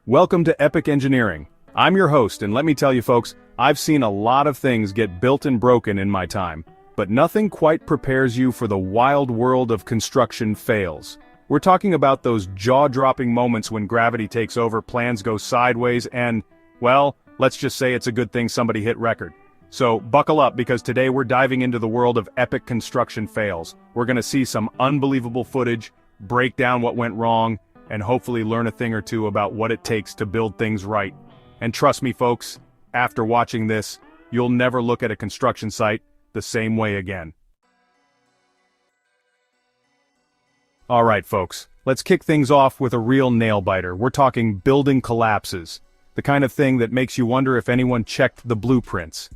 Welcome to Epic Engineering. I'm your host, and let me tell you folks, I've seen a lot of things get built and broken in my time, but nothing quite prepares you for the wild world of construction fails. We're talking about those jaw-dropping moments when gravity takes over, plans go sideways, and, well, let's just say it's a good thing somebody hit record. So buckle up, because today we're diving into the world of epic construction fails. We're gonna see some unbelievable footage, break down what went wrong, and hopefully learn a thing or two about what it takes to build things right. And trust me folks, after watching this, you'll never look at a construction site the same way again. Alright folks, let's kick things off with a real nail-biter. We're talking building collapses. The kind of thing that makes you wonder if anyone checked the blueprints.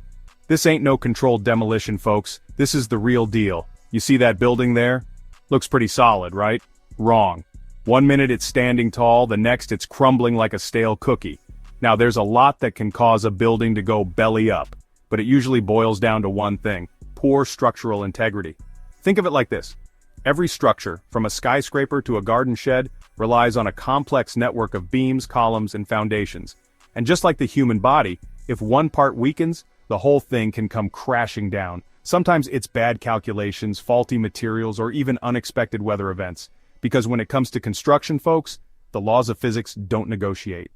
This ain't no controlled demolition folks, this is the real deal. You see that building there? Looks pretty solid, right? Wrong. One minute it's standing tall, the next it's crumbling like a stale cookie. Now there's a lot that can cause a building to go belly up, but it usually boils down to one thing: poor structural integrity. Think of it like this. Every structure, from a skyscraper to a garden shed, relies on a complex network of beams, columns, and foundations. And just like the human body, if one part weakens, the whole thing can come crashing down. Sometimes it's bad calculations, faulty materials, or even unexpected weather events. Because when it comes to construction, folks, the laws of physics don't negotiate.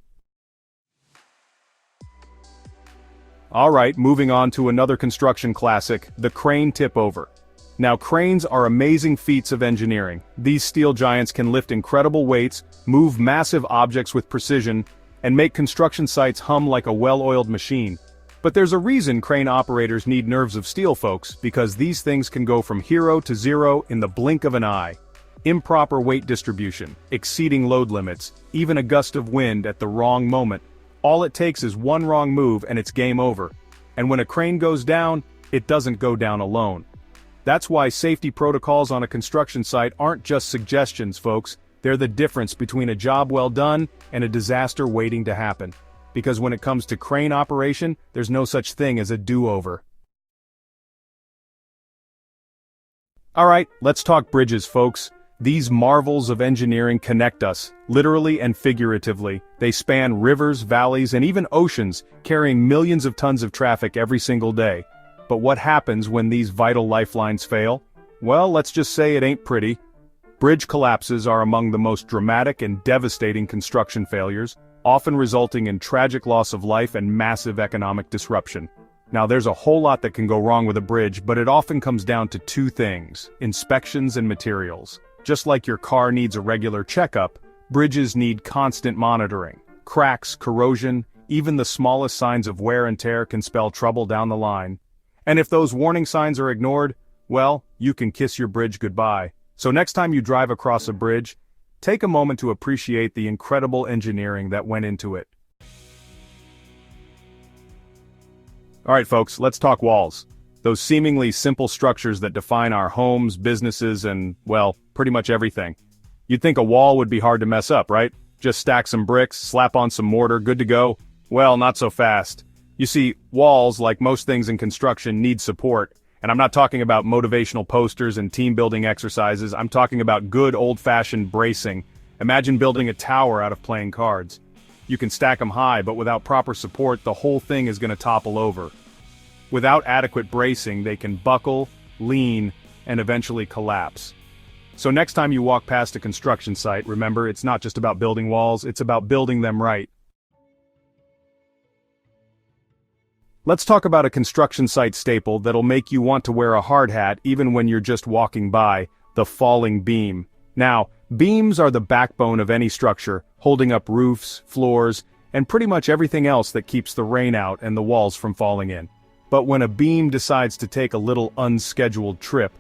Alright, moving on to another construction classic, the crane tip-over. Now cranes are amazing feats of engineering. These steel giants can lift incredible weights, move massive objects with precision, and make construction sites hum like a well-oiled machine. But there's a reason crane operators need nerves of steel, folks, because these things can go from hero to zero in the blink of an eye. Improper weight distribution, exceeding load limits, even a gust of wind at the wrong moment. All it takes is one wrong move and it's game over. And when a crane goes down, it doesn't go down alone. That's why safety protocols on a construction site aren't just suggestions, folks. They're the difference between a job well done and a disaster waiting to happen. Because when it comes to crane operation, there's no such thing as a do-over. Alright, let's talk bridges, folks. These marvels of engineering connect us, literally and figuratively. They span rivers, valleys, and even oceans, carrying millions of tons of traffic every single day. But what happens when these vital lifelines fail? Well, let's just say it ain't pretty. Bridge collapses are among the most dramatic and devastating construction failures, often resulting in tragic loss of life and massive economic disruption. Now there's a whole lot that can go wrong with a bridge, but it often comes down to two things: inspections and materials. Just like your car needs a regular checkup, bridges need constant monitoring. Cracks, corrosion, even the smallest signs of wear and tear can spell trouble down the line. And if those warning signs are ignored, well, you can kiss your bridge goodbye. So next time you drive across a bridge, take a moment to appreciate the incredible engineering that went into it. Alright folks, let's talk walls. Those seemingly simple structures that define our homes, businesses, and, well, pretty much everything. You'd think a wall would be hard to mess up, right? Just stack some bricks, slap on some mortar, good to go. Well, not so fast. You see, walls, like most things in construction, need support. And I'm not talking about motivational posters and team-building exercises, I'm talking about good old-fashioned bracing. Imagine building a tower out of playing cards. You can stack them high, but without proper support, the whole thing is going to topple over. Without adequate bracing, they can buckle, lean, and eventually collapse. So next time you walk past a construction site, remember, it's not just about building walls, it's about building them right. Let's talk about a construction site staple that'll make you want to wear a hard hat even when you're just walking by: the falling beam. Now, beams are the backbone of any structure, holding up roofs, floors, and pretty much everything else that keeps the rain out and the walls from falling in. But when a beam decides to take a little unscheduled trip,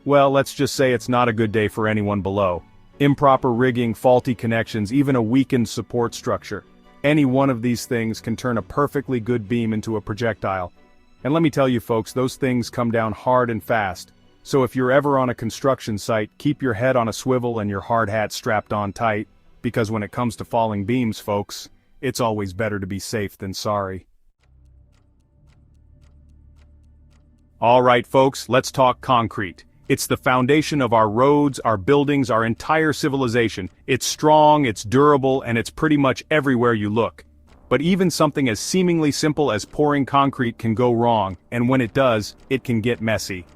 well, let's just say it's not a good day for anyone below. Improper rigging, faulty connections, even a weakened support structure. Any one of these things can turn a perfectly good beam into a projectile. And let me tell you folks, those things come down hard and fast. So if you're ever on a construction site, keep your head on a swivel and your hard hat strapped on tight, because when it comes to falling beams, folks, it's always better to be safe than sorry. Alright folks, let's talk concrete. It's the foundation of our roads, our buildings, our entire civilization. It's strong, it's durable, and it's pretty much everywhere you look. But even something as seemingly simple as pouring concrete can go wrong, and when it does, it can get messy.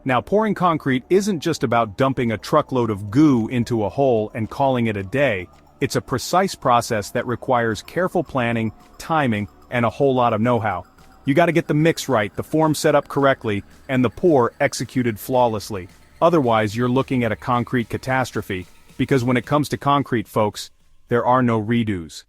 Now, pouring concrete isn't just about dumping a truckload of goo into a hole and calling it a day. It's a precise process that requires careful planning, timing, and a whole lot of know-how. You gotta get the mix right, the form set up correctly, and the pour executed flawlessly. Otherwise, you're looking at a concrete catastrophe, because when it comes to concrete, folks, there are no redos.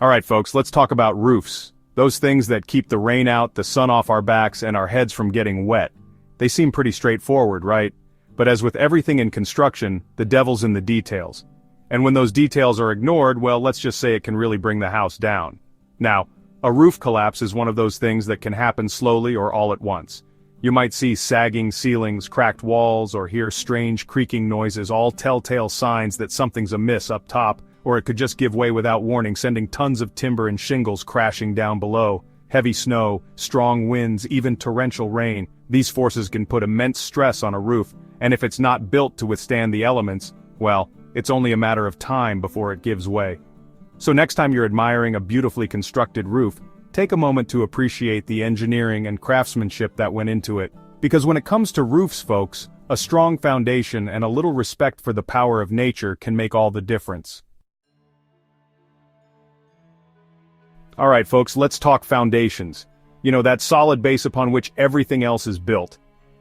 Alright folks, let's talk about roofs. Those things that keep the rain out, the sun off our backs, and our heads from getting wet. They seem pretty straightforward, right? But as with everything in construction, the devil's in the details. And when those details are ignored, well, let's just say it can really bring the house down. Now, a roof collapse is one of those things that can happen slowly or all at once. You might see sagging ceilings, cracked walls, or hear strange creaking noises, all telltale signs that something's amiss up top, or it could just give way without warning, sending tons of timber and shingles crashing down below. Heavy snow, strong winds, even torrential rain, these forces can put immense stress on a roof, and if it's not built to withstand the elements, well, it's only a matter of time before it gives way. So next time you're admiring a beautifully constructed roof, take a moment to appreciate the engineering and craftsmanship that went into it. Because when it comes to roofs, folks, a strong foundation and a little respect for the power of nature can make all the difference. Alright folks, let's talk foundations. You know, that solid base upon which everything else is built.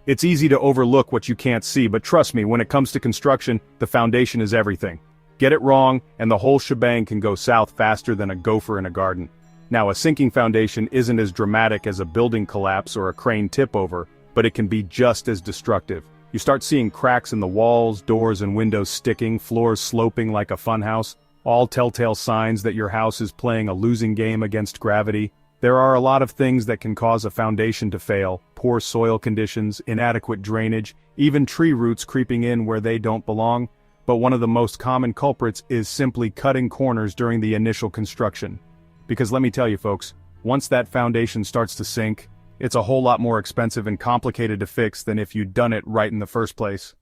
It's easy to overlook what you can't see, but trust me, when it comes to construction, the foundation is everything. Get it wrong, and the whole shebang can go south faster than a gopher in a garden. Now, a sinking foundation isn't as dramatic as a building collapse or a crane tip-over, but it can be just as destructive. You start seeing cracks in the walls, doors and windows sticking, floors sloping like a funhouse, all telltale signs that your house is playing a losing game against gravity. There are a lot of things that can cause a foundation to fail: poor soil conditions, inadequate drainage, even tree roots creeping in where they don't belong. But one of the most common culprits is simply cutting corners during the initial construction. Because let me tell you folks, once that foundation starts to sink, it's a whole lot more expensive and complicated to fix than if you'd done it right in the first place.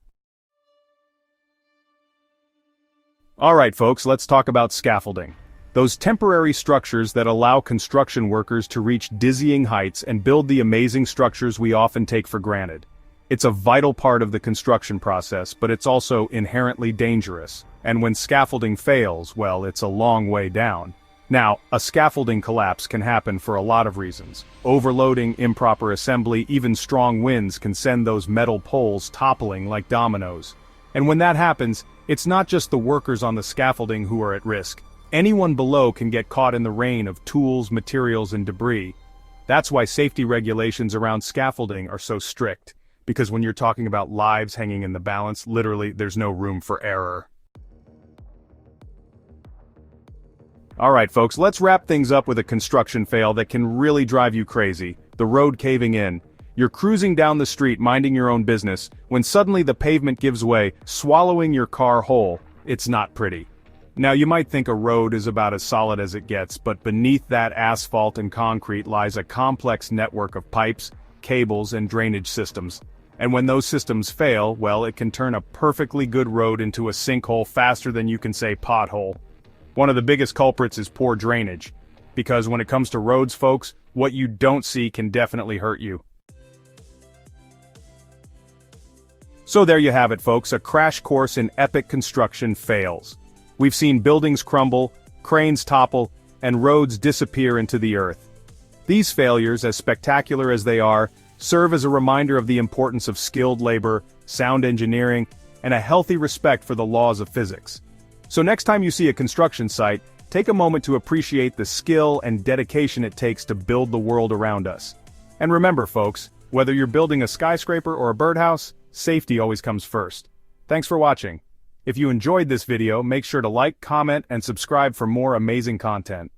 Alright folks, let's talk about scaffolding. Those temporary structures that allow construction workers to reach dizzying heights and build the amazing structures we often take for granted. It's a vital part of the construction process, but it's also inherently dangerous. And when scaffolding fails, well, it's a long way down. Now, a scaffolding collapse can happen for a lot of reasons. Overloading, improper assembly, even strong winds can send those metal poles toppling like dominoes. And when that happens, it's not just the workers on the scaffolding who are at risk. Anyone below can get caught in the rain of tools, materials, and debris. That's why safety regulations around scaffolding are so strict. Because when you're talking about lives hanging in the balance, literally, there's no room for error. Alright folks, let's wrap things up with a construction fail that can really drive you crazy: the road caving in. You're cruising down the street minding your own business, when suddenly the pavement gives way, swallowing your car whole. It's not pretty. Now you might think a road is about as solid as it gets, but beneath that asphalt and concrete lies a complex network of pipes, cables, and drainage systems. And when those systems fail, well, it can turn a perfectly good road into a sinkhole faster than you can say pothole. One of the biggest culprits is poor drainage. Because when it comes to roads, folks, what you don't see can definitely hurt you. So there you have it, folks, a crash course in epic construction fails. We've seen buildings crumble, cranes topple, and roads disappear into the earth. These failures, as spectacular as they are, serve as a reminder of the importance of skilled labor, sound engineering, and a healthy respect for the laws of physics. So next time you see a construction site, take a moment to appreciate the skill and dedication it takes to build the world around us. And remember, folks, whether you're building a skyscraper or a birdhouse, safety always comes first. Thanks for watching. If you enjoyed this video, make sure to like, comment, and subscribe for more amazing content.